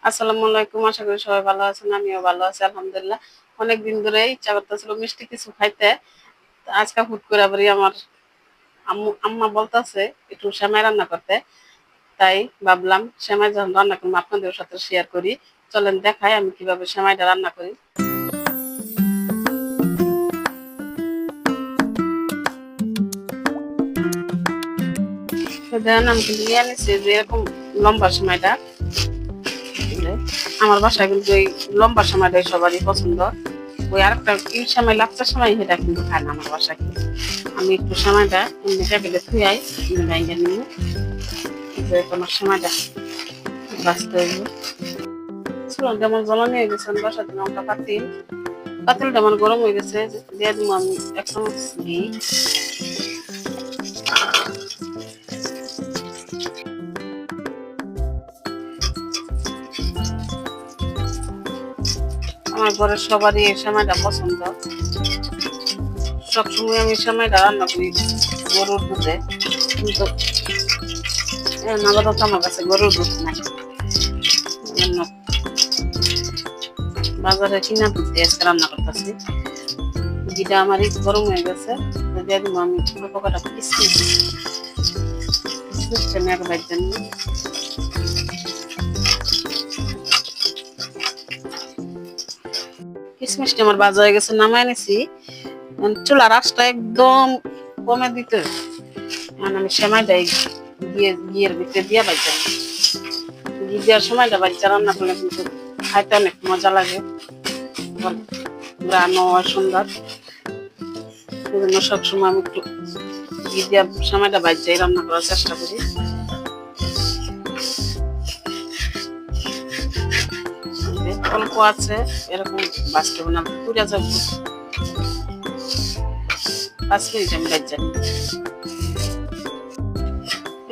আসসালামু আলাইকুম। আশা করি সবাই ভালো আছেন। আমিও ভালো আছি আলহামদুলিল্লাহ। অনেকদিন ধরে ইচ্ছা করতেছিল মিষ্টি কিছু খাইতে। তো আজকে হুট করে আবার আমার আম্মা বলতেছে একটু সেমাই রান্না করতে। তাই ভাবলাম সেমাই যখন রান্না করবো আপনাদের সাথে শেয়ার করি। চলেন দেখাই আমি কিভাবে সেমাইটা রান্না করি। তো দেখেন আমি কিন্তু নিয়ে নিচ্ছি যে এরকম লম্বা সেমাইটা। আমার বাসায় কিন্তু এই লম্বা সেমাইটাই সবারই পছন্দ। ওই আরেকটা এই সময় লাচ্চার সময় সেটা কিন্তু খায় না আমার বাসায়। আমি একটু সময়টা এমনি টেবিলে থুয়াই ভেঙে নিব যে কোনো সময়টা বাঁচতে হইব। যেমন জ্বালানি হয়ে গেছে আমি বাসার জন্য একটা পাতিলটা আমার গরম হয়ে গেছে, দিয়ে দিব আমি 1 চামচ ঘি। আমার ঘরের সবারই এই সময়টা পছন্দ। সবসময় আমি সময়টা রান্না করি গরুর দুধে, কিন্তু আপাতত আমার কাছে গরুর দুধ নাই, বাজারে কিনা দুধ দিয়ে আজকে রান্না করতেছি। ঘিটা আমার গরম হয়ে গেছে, দিয়ে দিব আমি পুরো পোকাটা কিসমিসটা এক বাইর জন্য। কিসমিসটা আমার ভাজা হয়ে গেছে, নামাই নিছি। চুলার আঁচটা একদম কমে দিতে আমি সেমাইটা ঘিয়ের ভিতরে দিয়ে বাইতে ঘি দেওয়ার সময়টা বাচ্চা রান্না করলে কিন্তু খাইতে অনেক মজা লাগে, রান্না হয় সুন্দর। এই জন্য সবসময় আমি একটু ঘি দেওয়ার সময়টা বাচ্চাই রান্না করার চেষ্টা করি। অল্প আছে এরকম বাঁচতে হবে না, পুড়ে যাবো। 5 মিনিট আমি বাচ্চা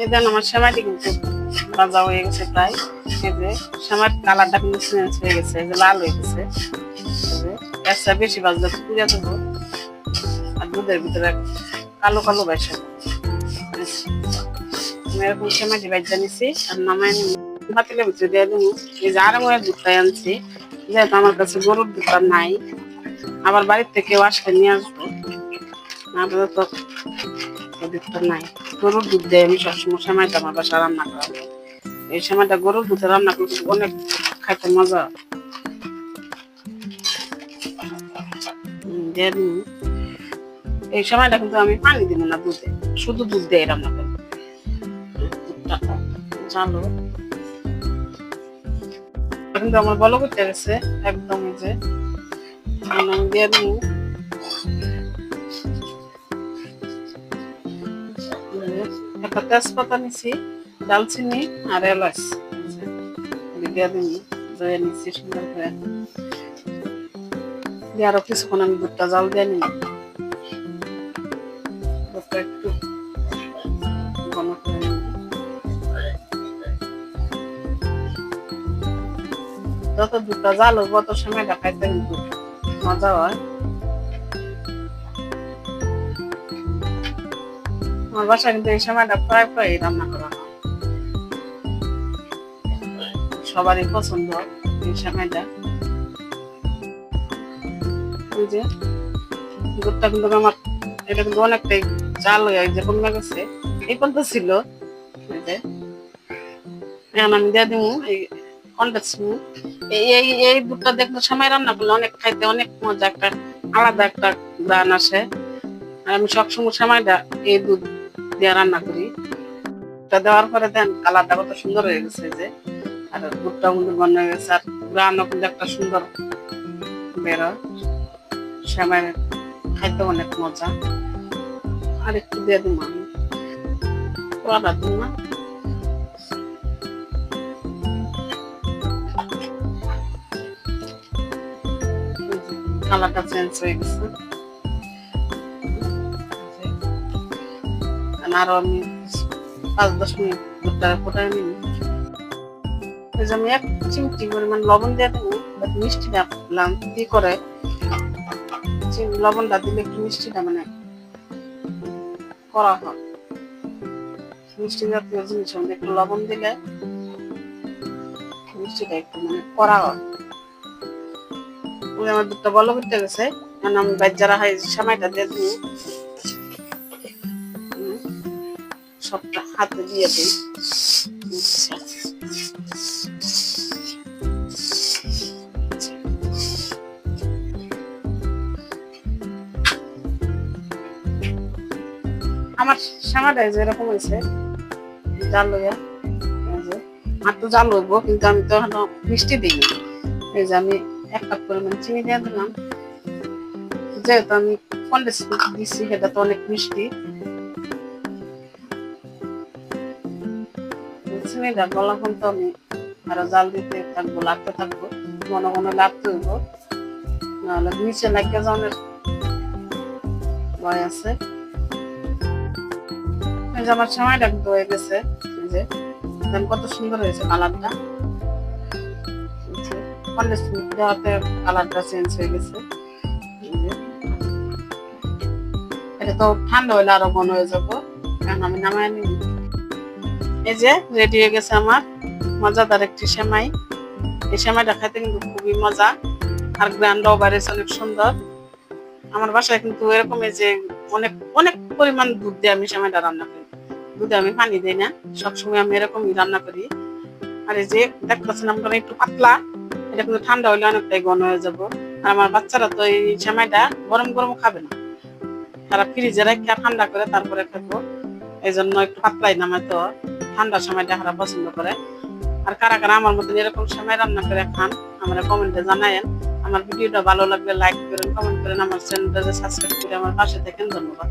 এই দেন আমার সেমাইটি কিন্তু ভাজা হয়ে গেছে প্রায়। এই যে সেমাই কালারটা কিন্তু চেঞ্জ হয়ে গেছে, এই যে লাল হয়ে গেছে। এর বেশি ভাজলে পুড়ে যাবো আর দুধের ভিতরে কালো কালো বাইসা। আমি এরকম সেমাইটি বাজ্যা নিছি আর নামাই পাতিলের ভিতরে দিয়ে দেবো। এই যে আড়াইয়ের দুধটাই আনছি, যেহেতু আমার কাছে গরুর দুধটা নাই, আবার বাড়ির থেকে আসলে নিয়ে আসবো, আমাদের তো দুধটা নাই। গরুর দুধ দিয়ে আমি সবসময় সেমাইটা আমার বাসা রান্না করা হয়। এই সময়টা গরুর দুধে রান্না করতে অনেক খাইতে মজা। এই সময়টা কিন্তু আমি পানি দিব না দুধে, শুধু দুধ দিয়ে রান্না করবো। জানো কিন্তু আমার বলো করতে গেছে একদম, যে দিয়ে দিব একটা তেজপাতা নিছি, দালচিনি আর এলাচ দিয়ে দিব, ধুয়ে নিচ্ছি সুন্দর করে। দিয়ে আরো কিছুক্ষণ আমি দুধটা জাল দিয়ে নিব, দুধটা একটু ঘন করে নিব। যত দুধটা জাল হোক তত সময়টা খাইতে কিন্তু মজা হয়। আমার বাসায় কিন্তু এই সময়টা প্রায় প্রায় রান্না করা হয়, সবারই পছন্দ এই সময়টা। ওই যে দুধটা কিন্তু আমার এটা কিন্তু অনেকটাই জাল হয়ে যে কমে গেছে, এই পর্যন্ত ছিল। এই যে এখন আমি দিয়ে দিব এই কন্ডেন্স মিল্ক। এই দুধটা দেখলে সময় রান্না করলে অনেক খাইতে অনেক মজা, একটা আলাদা একটা গান আসে। আর আমি সবসময় সময়টা এই দুধ দিয়ে রান্না করি। এটা দেওয়ার পরে দেন কালারটা কত সুন্দর হয়ে গেছে, যে আর দুধটা কিন্তু ঘন হয়ে গেছে, আর গানও কিন্তু একটা সুন্দর বেরো। সেমাই খাইতে অনেক মজা। আর একটু দিয়ে দিব আমি, পুরাটা দিব না। কালারটা চেঞ্জ হয়ে গেছে। আরো আমি 5-10 মিনিট দুধটা ফোটাই নিব। আমি 1 চিমটি পরিমাণ লবণ দিয়ে দেবো, মিষ্টিটা কি করে লবণটা দিলে একটু মিষ্টিটা মানে করা হয়। মিষ্টি জাতীয় জিনিস একটু লবণ দিলে মিষ্টিটা একটু মানে কড়া হয়। আমার দুধটা বলো করতে গেছে, এখন আমি বাচ্চারা হয় সেমাইটা দিয়ে দিই, সবটা হাতে দিয়ে দিই। আমার সেমাইটা যেরকম হয়েছে জাল লইয়া, আর তো জাল হইব, কিন্তু আমি তো এখনো মিষ্টি দিই। এই যে আমি 1 কাপ পরিমাণ চিনি দিয়ে দিলাম, যেহেতু আমি কন্ডেন্স দিচ্ছি সেটা তো অনেক মিষ্টি। চিনিটা গলা পর্যন্ত আমি আরো জাল দিতে থাকবো, লাগতে থাকবো, মনে মনে লাগতে হইব, নাহলে নিচে লাগিয়ে যাওয়ার ভয় আছে। এই যে আমার সময়টা কিন্তু হয়ে গেছে, এই যে কত সুন্দর হয়েছে কালারটা, কন্ডেন্স মিল্ক দেওয়াতে কালারটা চেঞ্জ হয়ে গেছে। এটা তো ঠান্ডা হইলে আরো ঘন হয়ে যাবো, এখন আমি নামায় নিই। এই যে রেডি হয়ে গেছে আমার মজাদার একটি সেমাই। এই সেমাইটা খাইতে কিন্তু খুবই মজা, আর গ্রান্ডও বাইরেছে অনেক সুন্দর। আমার বাসায় কিন্তু এরকম এই যে অনেক অনেক পরিমাণ দুধ দিয়ে আমি সেমাইটা রান্না করি, দুধে আমি পানি দিই না, সবসময় আমি এরকমই রান্না করি। আর এই যে দেখতেছেন আমরা একটু পাতলা, এটা কিন্তু ঠান্ডা হইলে অনেকটাই ঘন হয়ে যাবো। আর আমার বাচ্চারা তো এই সেমাইটা গরম গরম খাবে না, তারা ফ্রিজে রেখে ঠান্ডা করে তারপরে খাবো, এই জন্য একটু পাতলাই নামায়, তো ঠান্ডার সময়টা তারা পছন্দ করে। আর কারা কারা আমার মতন এরকম সেমাই রান্না করে খান আমরা কমেন্টে জানায়েন। আমার ভিডিওটা ভালো লাগলে লাইক করেন, কমেন্ট করেন, আমার চ্যানেলটা সাবস্ক্রাইব করে আমার পাশে থাকেন। ধন্যবাদ।